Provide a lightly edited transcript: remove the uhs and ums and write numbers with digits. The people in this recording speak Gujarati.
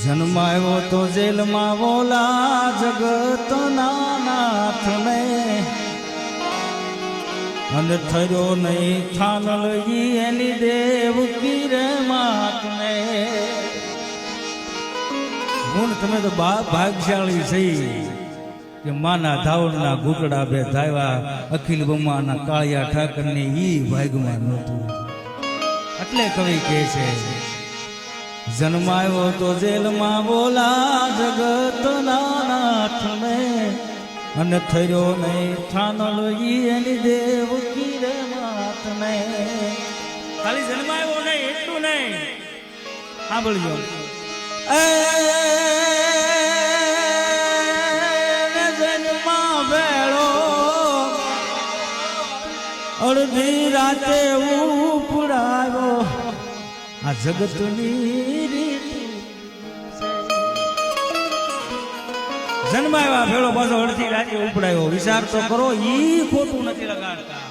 જન્માયો તો જેલમાં બોલા જગતના નાથને, અને થયો નહીં થાન લઈ એની દેવકી રે માતને. ગુણ તમે તો ભાગ્યશાળી છે કે માના ધાવણના ઘૂંટડા બે ધાવ્યા, અખિલ બમ્માના કાળિયા ઠાકરને ઈ ભાગમાં નહોતું. એટલે કવિ કહે છે, જન્માયો તો જેલમાં બોલા જગતના નાથને, અને થયો નહીં થાનલ ઈ એની દેવકી રે માતને. ખાલી જન્માયો નહીં એટલું નહીં, સાંભળજો. જન્મા ભેળો અડધી રાતે ઉપડાયો, આ જગતની રીત. જન્માયા ભેળો પાછો અડધી રાતે ઉપડાયો. વિચાર તો કરો, ઈ ખોટું નથી લગાડતા.